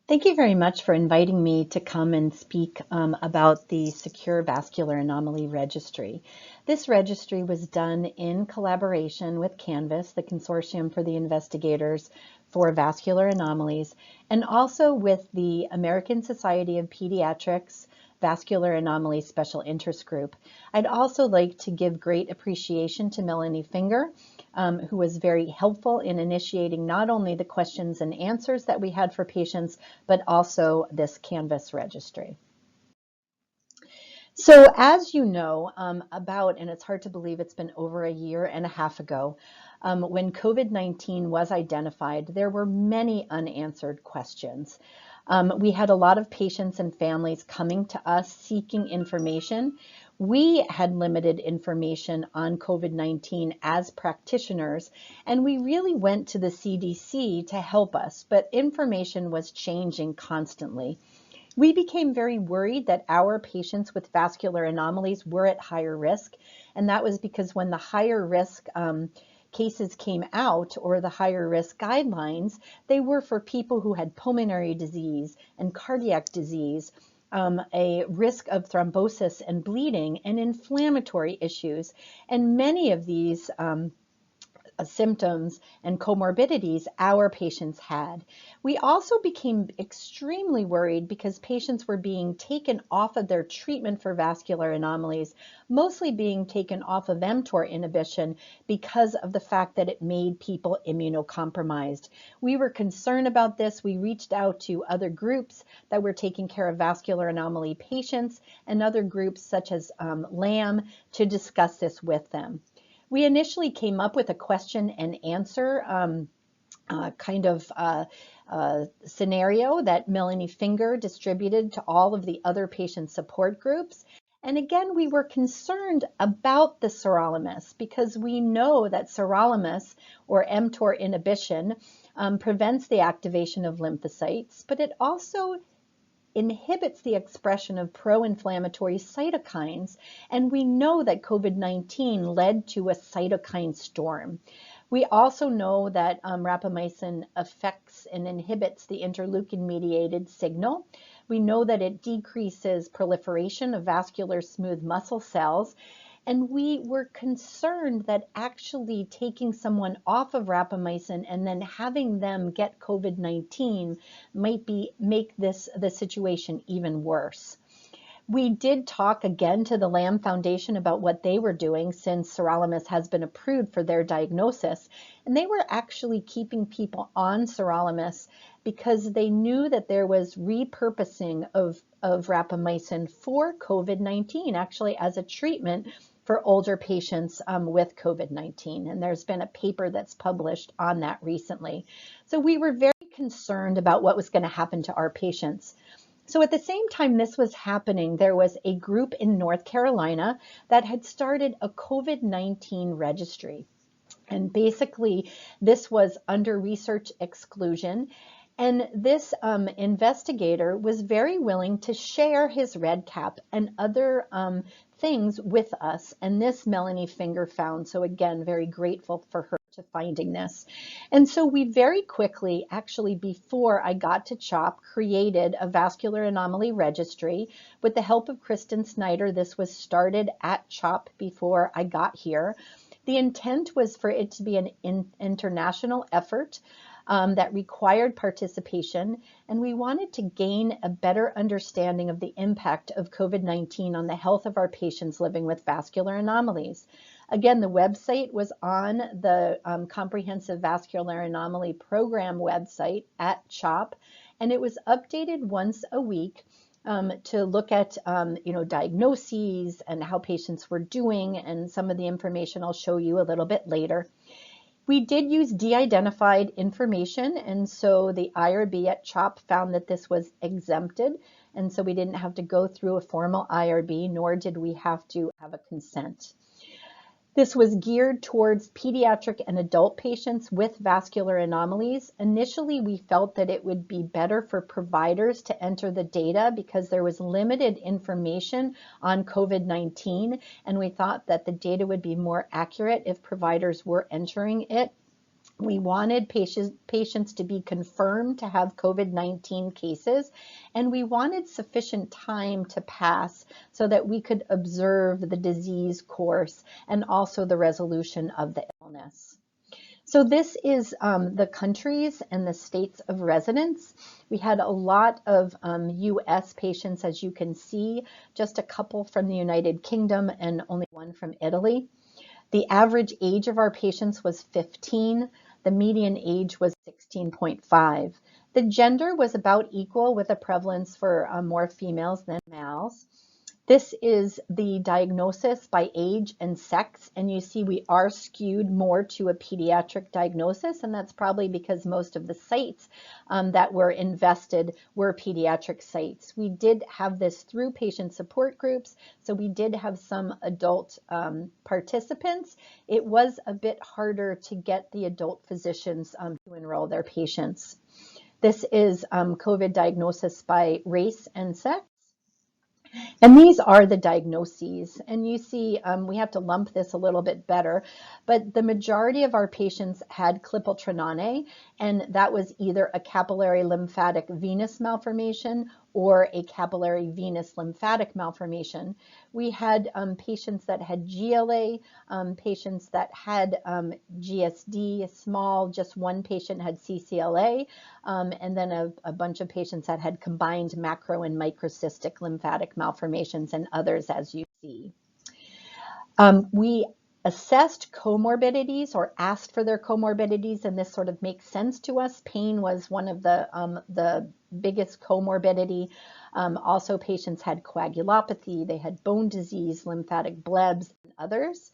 Thank you very much for inviting me to come and speak about the Secure Vascular Anomaly Registry. This registry was done in collaboration with Canvas, the Consortium for the Investigators for Vascular Anomalies, and also with the American Society of Pediatrics Vascular Anomalies Special Interest Group. I'd also like to give great appreciation to Melanie Finger, who was very helpful in initiating not only the questions and answers that we had for patients, but also this Canvas registry. So as you know, and it's hard to believe it's been over a year and a half ago, when COVID-19 was identified, there were many unanswered questions. We had a lot of patients and families coming to us seeking information. We had limited information on COVID-19 as practitioners, and we really went to the CDC to help us, but information was changing constantly. We became very worried that our patients with vascular anomalies were at higher risk, and that was because when the higher risk cases came out, or the higher risk guidelines, they were for people who had pulmonary disease and cardiac disease, a risk of thrombosis and bleeding, and inflammatory issues. And many of these symptoms and comorbidities our patients had. We also became extremely worried because patients were being taken off of their treatment for vascular anomalies, mostly being taken off of mTOR inhibition because of the fact that it made people immunocompromised. We were concerned about this. We reached out to other groups that were taking care of vascular anomaly patients and other groups such as LAM to discuss this with them. We initially came up with a question and answer scenario that Melanie Finger distributed to all of the other patient support groups. And again, we were concerned about the sirolimus because we know that sirolimus, or mTOR inhibition, prevents the activation of lymphocytes, but it also inhibits the expression of pro-inflammatory cytokines, and we know that COVID-19 led to a cytokine storm. We also know that rapamycin affects and inhibits the interleukin-mediated signal. We know that it decreases proliferation of vascular smooth muscle cells, and we were concerned that actually taking someone off of rapamycin and then having them get COVID-19 might make the situation even worse. We did talk again to the LAM Foundation about what they were doing since sirolimus has been approved for their diagnosis, and they were actually keeping people on sirolimus because they knew that there was repurposing of rapamycin for COVID-19, actually as a treatment for older patients with COVID-19. And there's been a paper that's published on that recently. So we were very concerned about what was going to happen to our patients. So at the same time this was happening, there was a group in North Carolina that had started a COVID-19 registry. And basically this was under research exclusion. And this investigator was very willing to share his red cap and other things with us. And this Melanie Finger found. So again, very grateful for her to finding this. And so we very quickly, actually before I got to CHOP, created a vascular anomaly registry with the help of Kristen Snyder. This was started at CHOP before I got here. The intent was for it to be an international effort that required participation, and we wanted to gain a better understanding of the impact of COVID-19 on the health of our patients living with vascular anomalies. Again, the website was on the Comprehensive Vascular Anomaly Program website at CHOP, and it was updated once a week to look at diagnoses and how patients were doing, and some of the information I'll show you a little bit later. We did use de-identified information, and so the IRB at CHOP found that this was exempted, and so we didn't have to go through a formal IRB, nor did we have to have a consent. This was geared towards pediatric and adult patients with vascular anomalies. Initially, we felt that it would be better for providers to enter the data because there was limited information on COVID-19, and we thought that the data would be more accurate if providers were entering it. We wanted patients to be confirmed to have COVID-19 cases, and we wanted sufficient time to pass so that we could observe the disease course and also the resolution of the illness. So this is the countries and the states of residence. We had a lot of US patients, as you can see, just a couple from the United Kingdom and only one from Italy. The average age of our patients was 15. The median age was 16.5. The gender was about equal, with a prevalence for more females than males. This is the diagnosis by age and sex, and you see we are skewed more to a pediatric diagnosis, and that's probably because most of the sites that were invested were pediatric sites. We did have this through patient support groups, so we did have some adult participants. It was a bit harder to get the adult physicians to enroll their patients. This is COVID diagnosis by race and sex. And these are the diagnoses. And you see, we have to lump this a little bit better, but the majority of our patients had Klippel-Trenauney, and that was either a capillary lymphatic venous malformation or a capillary venous lymphatic malformation. We had patients that had GLA, patients that had GSD, small, just one patient had CCLA, and then a bunch of patients that had combined macro and microcystic lymphatic malformations, and others, as you see. We assessed comorbidities or asked for their comorbidities, and this sort of makes sense to us. Pain was one of the biggest comorbidity. Also, patients had coagulopathy, they had bone disease, lymphatic blebs, and others.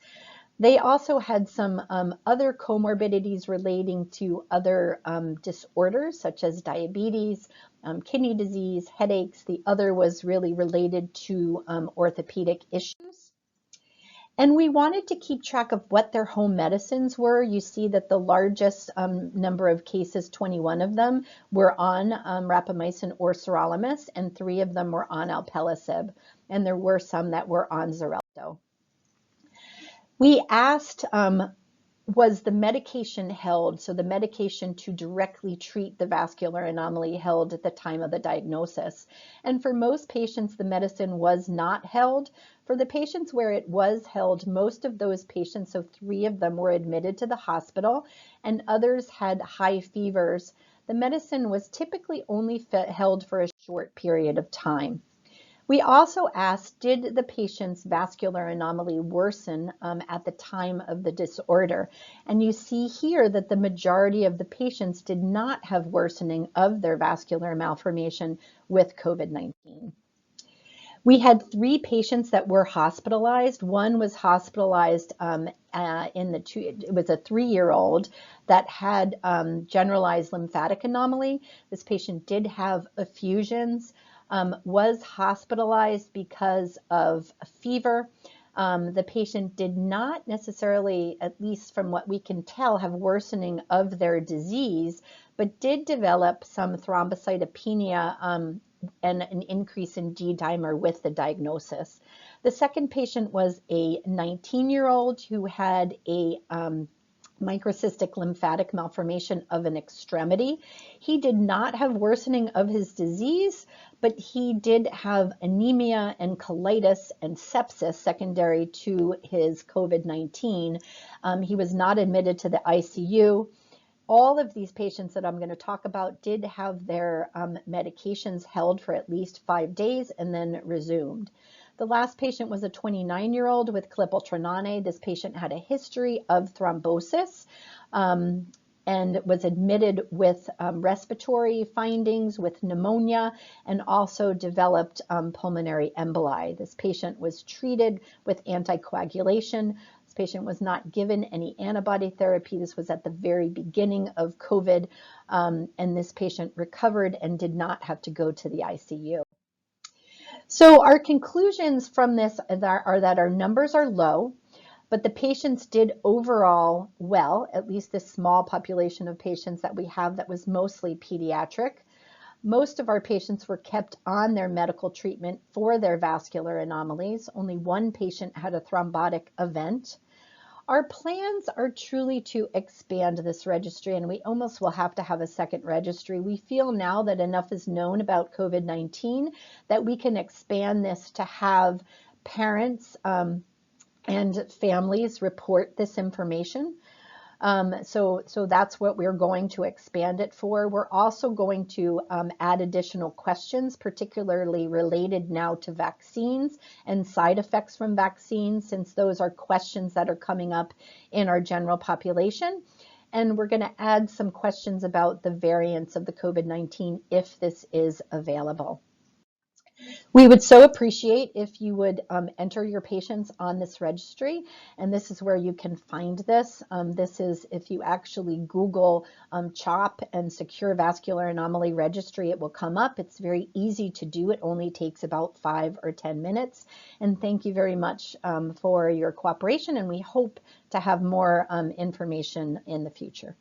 They also had some other comorbidities relating to other disorders, such as diabetes, kidney disease, headaches. The other was really related to orthopedic issues. And we wanted to keep track of what their home medicines were. You see that the largest number of cases, 21 of them, were on rapamycin or sirolimus, and 3 of them were on alpelisib, and there were some that were on Xarelto. We asked, was the medication held, so the medication to directly treat the vascular anomaly, held at the time of the diagnosis? And for most patients, the medicine was not held. For the patients where it was held, most of those patients, so 3 of them, were admitted to the hospital, and others had high fevers. The medicine was typically only held for a short period of time. We also asked, did the patient's vascular anomaly worsen at the time of the disorder? And you see here that the majority of the patients did not have worsening of their vascular malformation with COVID-19. We had 3 patients that were hospitalized. One was hospitalized it was a 3-year-old that had generalized lymphatic anomaly. This patient did have effusions. Was hospitalized because of a fever. The patient did not necessarily, at least from what we can tell, have worsening of their disease, but did develop some thrombocytopenia and an increase in D-dimer with the diagnosis. The second patient was a 19-year-old who had a microcystic lymphatic malformation of an extremity. He did not have worsening of his disease, but he did have anemia and colitis and sepsis secondary to his COVID-19. He was not admitted to the ICU. All of these patients that I'm going to talk about did have their medications held for at least 5 days and then resumed. The last patient was a 29-year-old with Klippel-Trenauney. This patient had a history of thrombosis and was admitted with respiratory findings, with pneumonia, and also developed pulmonary emboli. This patient was treated with anticoagulation. This patient was not given any antibody therapy. This was at the very beginning of COVID, and this patient recovered and did not have to go to the ICU. So our conclusions from this are that our numbers are low, but the patients did overall well, at least this small population of patients that we have that was mostly pediatric. Most of our patients were kept on their medical treatment for their vascular anomalies. Only 1 patient had a thrombotic event. Our plans are truly to expand this registry, and we almost will have to have a second registry. We feel now that enough is known about COVID-19 that we can expand this to have parents and families report this information. So that's what we're going to expand it for. We're also going to add additional questions, particularly related now to vaccines and side effects from vaccines, since those are questions that are coming up in our general population. And we're going to add some questions about the variants of the COVID-19 if this is available. We would so appreciate if you would enter your patients on this registry, and this is where you can find this. This is, if you actually Google CHOP and Secure Vascular Anomaly Registry, it will come up. It's very easy to do. It only takes about 5 or 10 minutes. And thank you very much for your cooperation, and we hope to have more information in the future.